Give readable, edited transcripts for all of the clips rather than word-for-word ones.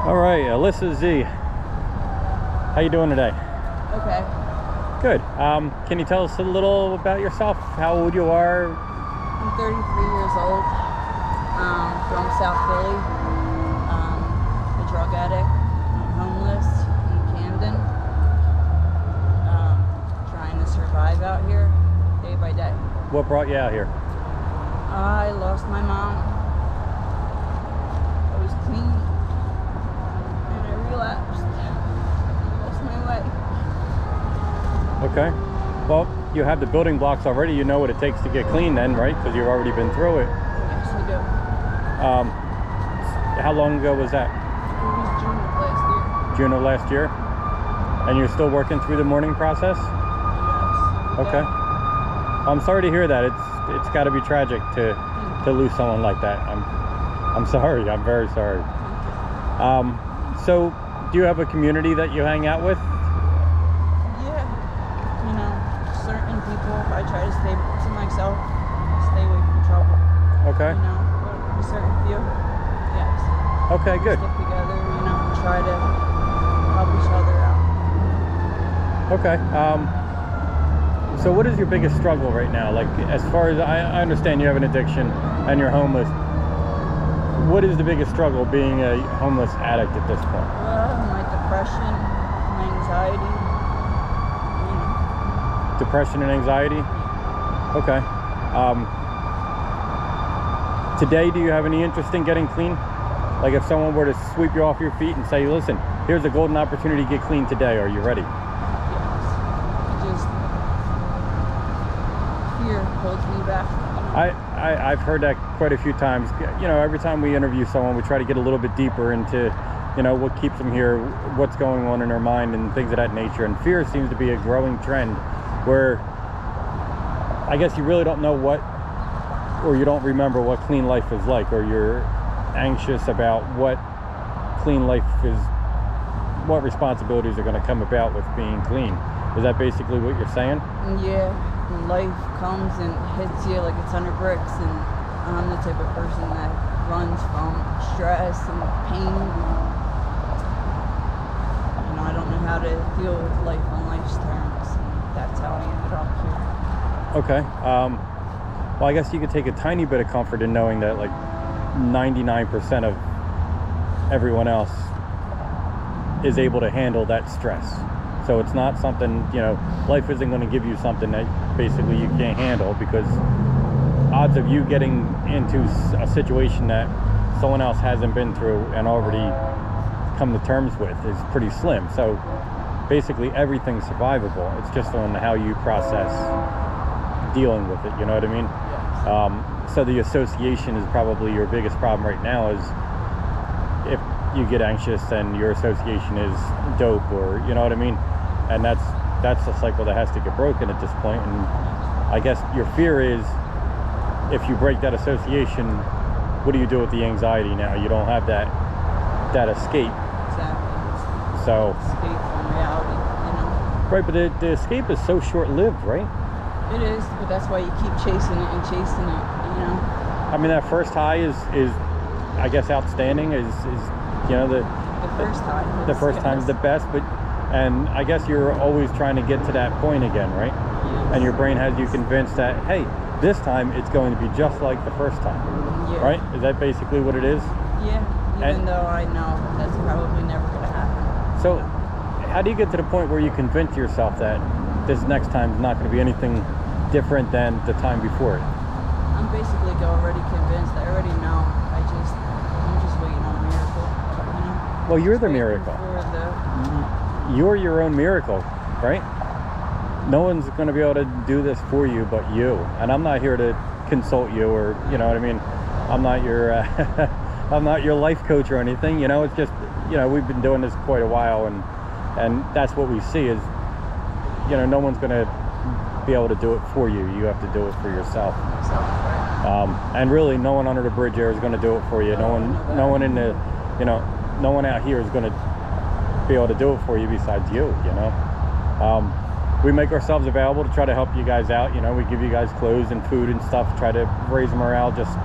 All right, Alyssa Z. How you doing today? Okay. Good. Can you tell us a little about yourself? How old you are? I'm 33 years old. From South Philly. A drug addict. I'm homeless in Camden. Trying to survive out here day by day. What brought you out here? I lost my mom. I was clean. And I relapsed. Lost my way. Okay. Well, you have the building blocks already. You know what it takes to get clean then, right? Because you've already been through it. Yes, I do. How long ago was that? It was June of last year. June of last year? And you're still working through the mourning process? Yes. Okay. I'm sorry to hear that. It's got to be tragic to lose someone like that. I'm sorry. I'm very sorry. So do you have a community that you hang out with? Yeah, certain people, I try to stay to myself, stay away from trouble. Okay. But a certain few, yes. Okay, good. Stick together, try to help each other out. Okay. So what is your biggest struggle right now? Like, as far as I understand, you have an addiction and you're homeless. What is the biggest struggle being a homeless addict at this point? My depression, my anxiety, Depression and anxiety? Okay. Today, do you have any interest in getting clean? Like, if someone were to sweep you off your feet and say, listen, here's a golden opportunity to get clean today, are you ready? Yes. Just fear holds me back. I've heard that quite a few times. Every time we interview someone, we try to get a little bit deeper into, what keeps them here, what's going on in their mind and things of that nature. And fear seems to be a growing trend where I guess you really don't know or you don't remember what clean life is like, or you're anxious about what clean life is, what responsibilities are going to come about with being clean. Is that basically what you're saying? Yeah, life comes and hits you like a ton of bricks, and I'm the type of person that runs from stress and pain. I don't know how to deal with life on life's terms, and that's how I ended up here. Okay. Well, I guess you could take a tiny bit of comfort in knowing that like 99% of everyone else is able to handle that stress. So it's not something, life isn't going to give you something that basically you can't handle, because odds of you getting into a situation that someone else hasn't been through and already come to terms with is pretty slim. So basically everything's survivable. It's just on how you process dealing with it, you know what I mean? Yes. So the association is probably your biggest problem right now, is if you get anxious and your association is dope, or you know what I mean? And that's the cycle that has to get broken at this point. And I guess your fear is, if you break that association, what do you do with the anxiety now? You don't have that escape. Exactly. So Escape from reality, Right, but the escape is so short-lived, right? It is, but that's why you keep chasing it and chasing it, I mean, that first high is I guess outstanding, is the first time. the first time's the best, and I guess you're always trying to get to that point again, right? Yes. And your brain has you convinced that, hey, this time it's going to be just like the first time, Yeah. right? Is that basically what it is? Yeah, even though I know that's probably never going to happen. So how do you get to the point where you convince yourself that this next time is not going to be anything different than the time before it? I'm basically already convinced. I already know. I'm just waiting on a miracle. Well, you're the Waiting miracle. for You're your own miracle, right? No one's going to be able to do this for you but you. And I'm not here to consult you, or you know what I mean. I'm not your I'm not your life coach or anything. It's just we've been doing this quite a while, and that's what we see is no one's going to be able to do it for you. You have to do it for yourself. And really, no one under the bridge here is going to do it for you. No one in the no one out here is going to be able to do it for you besides you. We make ourselves available to try to help you guys out. We give you guys clothes and food and stuff, try to raise morale just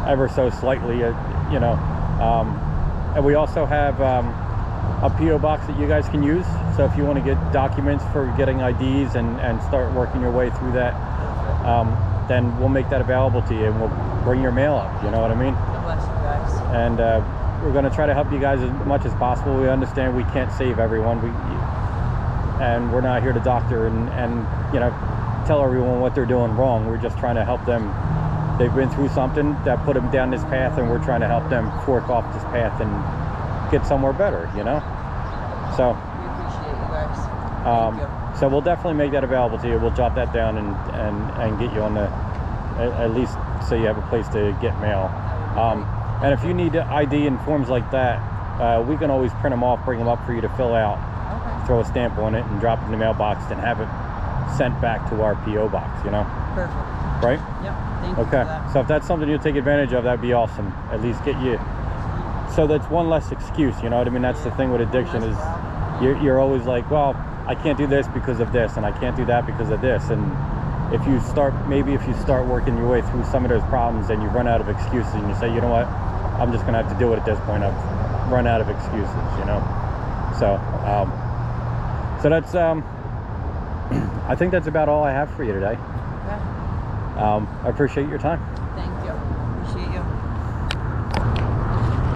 ever so slightly. And we also have a PO box that you guys can use. So if you want to get documents for getting IDs and start working your way through that, then we'll make that available to you, and we'll bring your mail up. You know what I mean? God bless you guys. And we're going to try to help you guys as much as possible. We understand we can't save everyone. And we're not here to doctor and you know, tell everyone what they're doing wrong. We're just trying to help them. They've been through something that put them down this path, and we're trying to help them fork off this path and get somewhere better, you know? So We appreciate you guys. Thank you. so we'll definitely make that available to you. We'll jot that down and get you on the, at least so you have a place to get mail. And if you need ID and forms like that, we can always print them off, bring them up for you to fill out, Okay. throw a stamp on it, and drop it in the mailbox, and have it sent back to our PO box, you know? Perfect. Right? Yep. Thank you Okay. for that. So if that's something you'll take advantage of, that'd be awesome. At least get you. So that's one less excuse, you know what I mean? That's the thing with addiction is you're always like, well, I can't do this because of this, and I can't do that because of this. And if you start working your way through some of those problems, and you run out of excuses, and you say, you know what, I'm just gonna have to do it at this point. I've run out of excuses, you know. So so that's I think that's about all I have for you today. Okay. I appreciate your time.